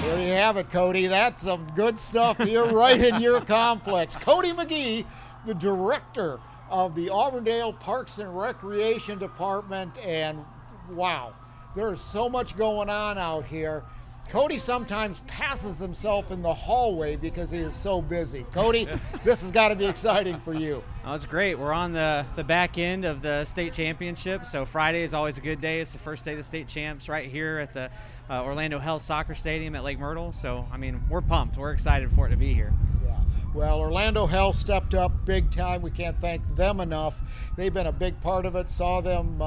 There you have it, Cody. That's some good stuff here right in your complex. Cody McGhee, the director of the Auburndale Parks and Recreation Department, and wow, there's so much going on out here. Cody sometimes passes himself in the hallway because he is so busy. Cody, this has got to be exciting for you. Oh, it's great. We're on the back end of the state championship, so Friday is always a good day. It's the first day of the state champs right here at the Orlando Health Soccer Stadium at Lake Myrtle. So, I mean, we're pumped. We're excited for it to be here. Yeah. Well, Orlando Health stepped up big time. We can't thank them enough. They've been a big part of it. Saw them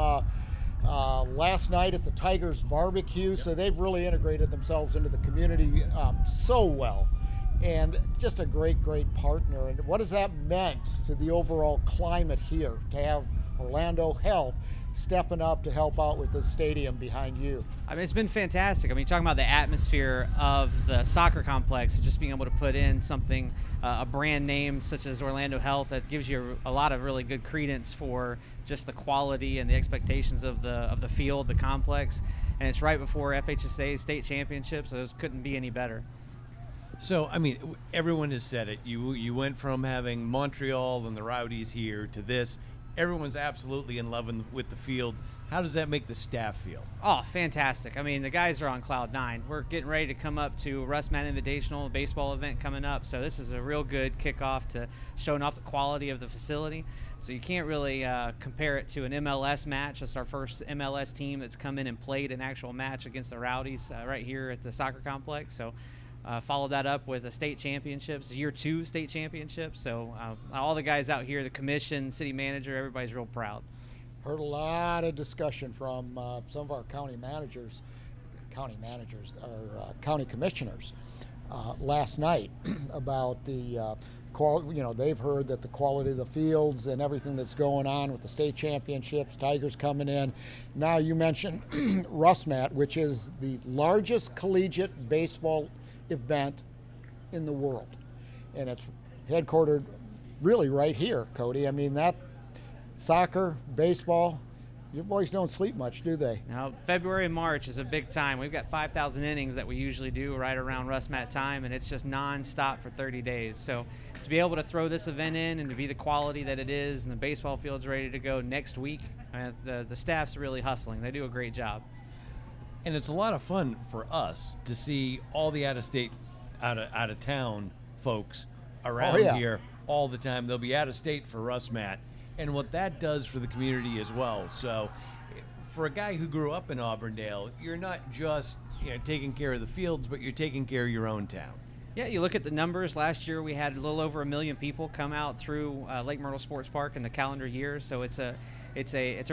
last night at the Tigers barbecue. Yep. So they've really integrated themselves into the community so well, and just a great partner. And what has that meant to the overall climate here to have Orlando Health stepping up to help out with the stadium behind you? I mean, it's been fantastic. I mean, talking about the atmosphere of the soccer complex, just being able to put in something, a brand name such as Orlando Health, that gives you a lot of really good credence for just the quality and the expectations of the field, the complex. And it's right before FHSAA state championship, so it couldn't be any better. So, I mean, everyone has said it. You went from having Montreal and the Rowdies here to this. Everyone's absolutely in love with the field. How does that make the staff feel? Oh, fantastic. I mean, the guys are on cloud nine. We're getting ready to come up to Russ Matt Invitational baseball event coming up. So this is a real good kickoff to showing off the quality of the facility. So you can't really compare it to an MLS match. It's our first MLS team that's come in and played an actual match against the Rowdies right here at the soccer complex. So followed that up with a state championships, year 2 state championships. So all the guys out here, the commission, city manager, everybody's real proud. Heard a lot of discussion from some of our county managers or county commissioners last night about the quality. You know, they've heard that the quality of the fields and everything that's going on with the state championships, Tigers coming in. Now you mentioned Russ Matt, which is the largest collegiate baseball event in the world, and it's headquartered really right here, Cody. I mean, that soccer, baseball, your boys don't sleep much, do they? Now, February and March is a big time. We've got 5,000 innings that we usually do right around Russ Matt time, and it's just non-stop for 30 days. So to be able to throw this event in and to be the quality that it is, and the baseball field's ready to go next week, the staff's really hustling. They do a great job. And it's a lot of fun for us to see all the out of town folks around here all the time. They'll be out of state for Russ Matt, and what that does for the community as well. So for a guy who grew up in Auburndale, you're not just taking care of the fields, but you're taking care of your own town. Yeah, you look at the numbers. Last year we had a little over 1 million people come out through Lake Myrtle Sports Park in the calendar year. So it's a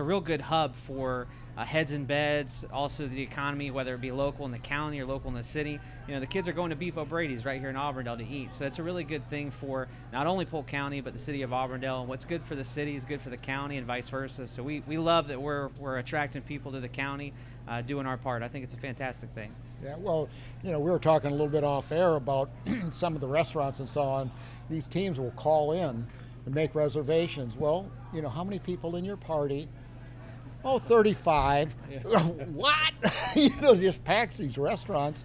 real good hub for heads and beds, also the economy, whether it be local in the county or local in the city. You know, the kids are going to Beef O'Brady's right here in Auburndale to eat. So it's a really good thing for not only Polk County, but the city of Auburndale. And what's good for the city is good for the county and vice versa. So we love that we're attracting people to the county, doing our part. I think it's a fantastic thing. Yeah, well, we were talking a little bit off air about some of the restaurants and so on. These teams will call in and make reservations. Well, how many people in your party? Oh, 35. Yeah. What? Just packs these restaurants.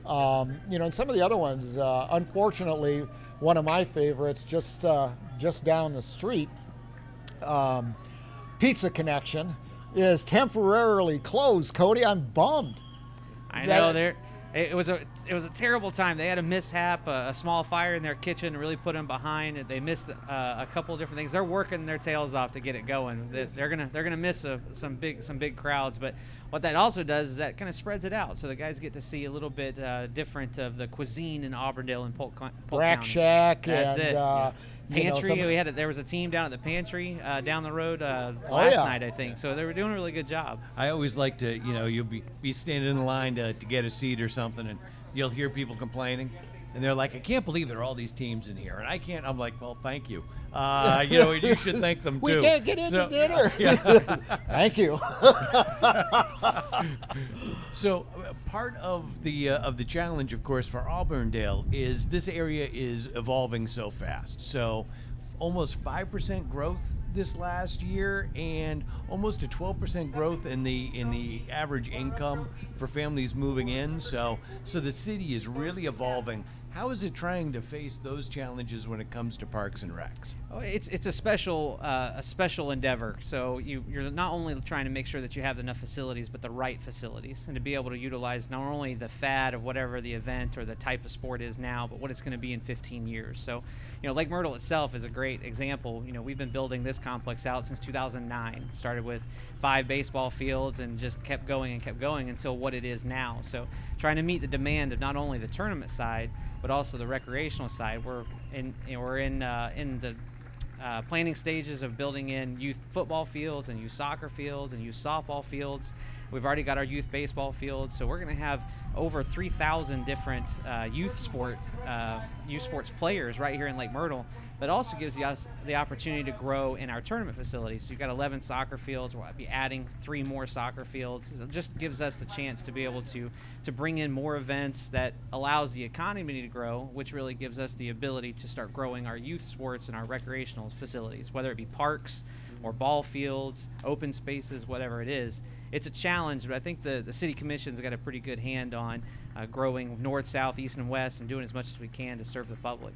And some of the other ones, unfortunately, one of my favorites just down the street, Pizza Connection, is temporarily closed. Cody, I'm bummed. I know it was a terrible time. They had a mishap, a small fire in their kitchen, really put them behind. They missed a couple of different things. They're working their tails off to get it going. They're gonna miss some big crowds. But what that also does is that kind of spreads it out, so the guys get to see a little bit different of the cuisine in Auburndale and Polk County. Rack Shack. That's and, it. Yeah. Pantry. There was a team down at the pantry down the road last night, I think. So they were doing a really good job. I always like to, you'll be standing in line to get a seat or something, and you'll hear people complaining, and they're like, "I can't believe there are all these teams in here," and I can't. I'm like, "Well, thank you. You should thank them too." We can't get into dinner. Yeah. Thank you. So part of the challenge, of course, for Auburndale is this area is evolving so fast. So almost 5% growth this last year, and almost a 12% growth in the average income for families moving in. So the city is really evolving. How is it trying to face those challenges when it comes to parks and recs? Oh, it's a special endeavor. So you're not only trying to make sure that you have enough facilities, but the right facilities, and to be able to utilize not only the fad of whatever the event or the type of sport is now, but what it's going to be in 15 years. So, Lake Myrtle itself is a great example. We've been building this complex out since 2009. Started with 5 baseball fields and just kept going until what it is now. So trying to meet the demand of not only the tournament side, but also the recreational side. We're in the planning stages of building in youth football fields and youth soccer fields and youth softball fields. We've already got our youth baseball fields, so we're going to have over 3,000 different youth sports players right here in Lake Myrtle. That also gives us the opportunity to grow in our tournament facilities. So you've got 11 soccer fields. We'll be adding 3 more soccer fields. It just gives us the chance to be able to bring in more events that allows the economy to grow, which really gives us the ability to start growing our youth sports and our recreational facilities, whether it be parks or ball fields, open spaces, whatever it is. It's a challenge, but I think the city commission's got a pretty good hand on growing north, south, east, and west, and doing as much as we can to serve the public.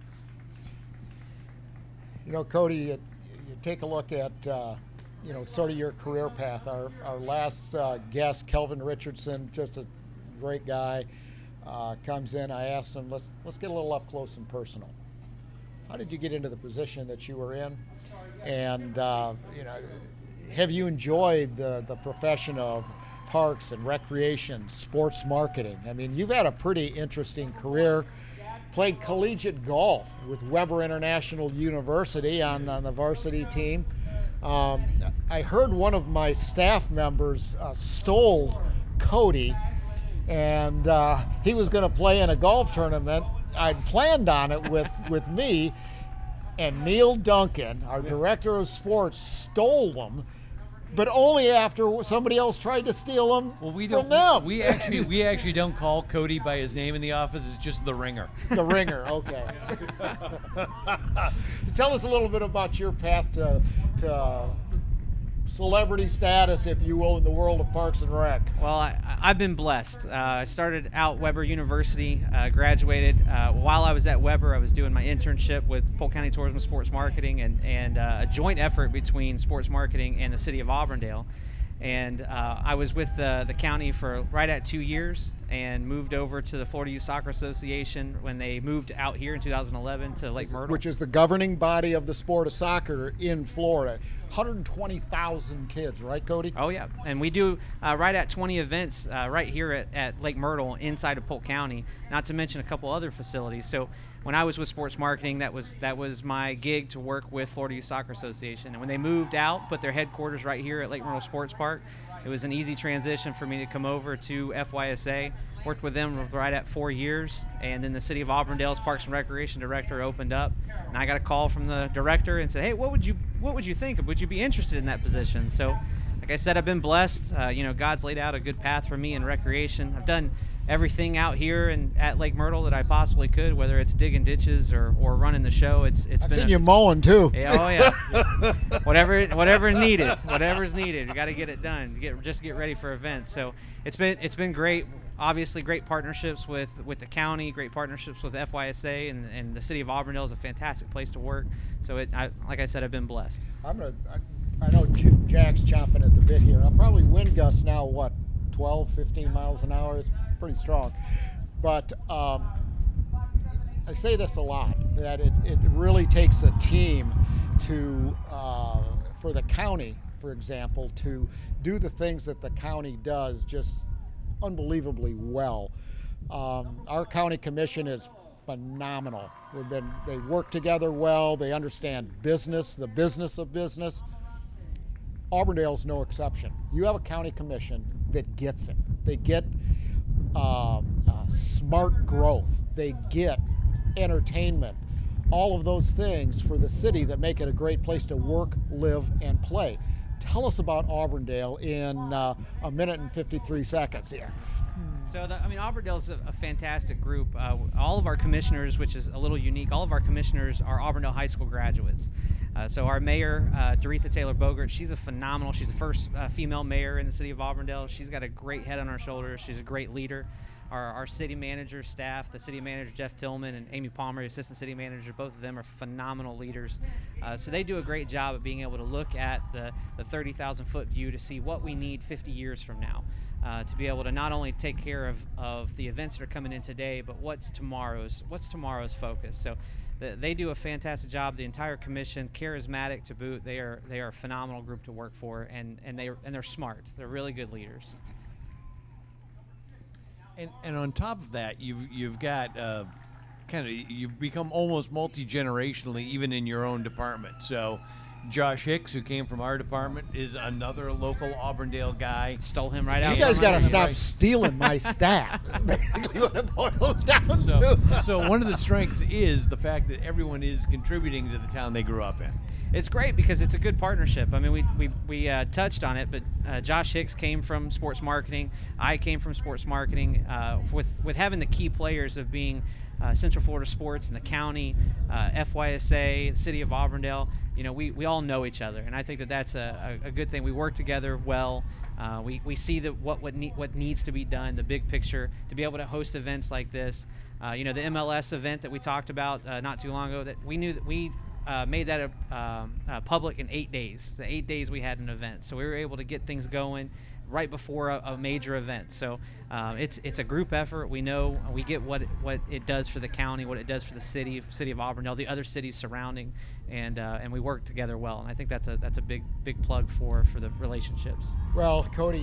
Cody, you take a look at, sort of your career path. Our last guest, Kelvin Richardson, just a great guy, comes in. I asked him, let's get a little up close and personal. How did you get into the position that you were in? And, have you enjoyed the profession of parks and recreation, sports marketing? I mean, you've had a pretty interesting career. Played collegiate golf with Weber International University on the varsity team. I heard one of my staff members stole Cody, and he was going to play in a golf tournament. I'd planned on it with me, and Neil Duncan, our director of sports, stole him, but only after somebody else tried to steal him from them. We actually don't call Cody by his name in the office. It's just the Ringer. The Ringer, okay. Tell us a little bit about your path to celebrity status, if you will, in the world of Parks and Rec. Well, I've been blessed. I started out Weber University, graduated. While I was at Weber, I was doing my internship with Polk County Tourism and Sports Marketing, and a joint effort between sports marketing and the city of Auburndale. And I was with the county for right at 2 years, and moved over to the Florida Youth Soccer Association when they moved out here in 2011 to Lake Myrtle. Which is the governing body of the sport of soccer in Florida. 120,000 kids, right, Cody? Oh, yeah. And we do right at 20 events right here at Lake Myrtle inside of Polk County, not to mention a couple other facilities. So when I was with sports marketing, that was my gig to work with Florida Youth Soccer Association. And when they moved out, put their headquarters right here at Lake Myrtle Sports Park, it was an easy transition for me to come over to FYSA. Worked with them right at 4 years, and then the city of Auburndale's Parks and Recreation director opened up, and I got a call from the director and said, "Hey, what would you think? Would you be interested in that position?" So, like I said, I've been blessed. God's laid out a good path for me in recreation. I've done everything out here and at Lake Myrtle that I possibly could, whether it's digging ditches or running the show. I've seen you mowing too. Yeah, oh yeah. Whatever's needed. You got to get it done. Get ready for events. So it's been great. Obviously, great partnerships with the county, great partnerships with FYSA, and the city of Auburndale is a fantastic place to work. So like I said, I've been blessed. I know Jack's chomping at the bit here. I'm probably wind gusts now, 12, 15 miles an hour. It's pretty strong. But I say this a lot, that it really takes a team to, for the county, for example, to do the things that the county does just unbelievably well. Our county commission is phenomenal. They work together well. They understand business, the business of business. Auburndale's no exception. You have a county commission that gets it. They get smart growth. They get entertainment. All of those things for the city that make it a great place to work, live, and play. tell us about Auburndale in a minute and 53 seconds here. So, Auburndale is a fantastic group. All of our commissioners, which is a little unique, all of our commissioners are Auburndale High School graduates. So our mayor, Doretha Taylor Bogert, she's she's the first female mayor in the city of Auburndale. She's got a great head on her shoulders. She's a great leader. Our city manager staff, the city manager Jeff Tillman and Amy Palmer, the assistant city manager, both of them are phenomenal leaders. So they do a great job of being able to look at the 30,000-foot view to see what we need 50 years from now. To be able to not only take care of the events that are coming in today, but what's tomorrow's focus. So they do a fantastic job. The entire commission, charismatic to boot. They are a phenomenal group to work for, and they're smart. They're really good leaders. And on top of that, you've got you've become almost multi-generationally even in your own department. So Josh Hicks, who came from our department, is another local Auburndale guy. Stole him right out. You guys got to stop stealing my staff. That's basically what it boils down to. So one of the strengths is the fact that everyone is contributing to the town they grew up in. It's great because it's a good partnership. I mean, we touched on it, but Josh Hicks came from sports marketing. I came from sports marketing. With having the key players of being Central Florida Sports and the county, FHSAA, the city of Auburndale, we all know each other, and I think that's a good thing. We work together well. We see what needs to be done, the big picture, to be able to host events like this. The MLS event that we talked about not too long ago, that we knew that we made that public in 8 days. The 8 days we had an event, so we were able to get things going right before a major event. So it's a group effort. We know we get what it does for the county, what it does for the city of Auburndale, the other cities surrounding, and we work together well. And I think that's a big plug for the relationships. Well, Cody,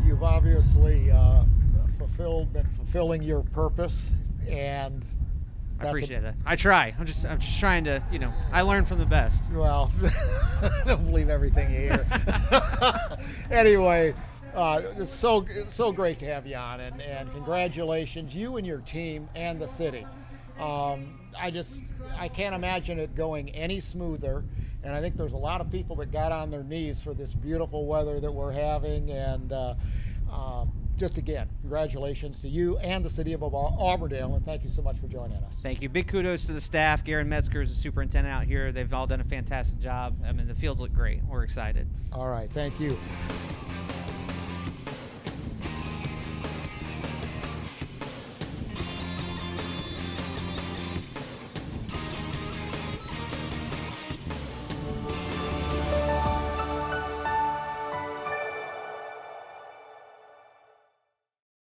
you've obviously been fulfilling your purpose, and I appreciate that. I try. I'm just trying to, I learn from the best. Well, I don't believe everything you hear. Anyway, it's so great to have you on, and congratulations, you and your team and the city. I can't imagine it going any smoother, and I think there's a lot of people that got on their knees for this beautiful weather that we're having, and just again, congratulations to you and the city of Auburndale, and thank you so much for joining us. Thank you. Big kudos to the staff. Garen Metzger is the superintendent out here. They've all done a fantastic job. I mean, the fields look great. We're excited. All right, thank you.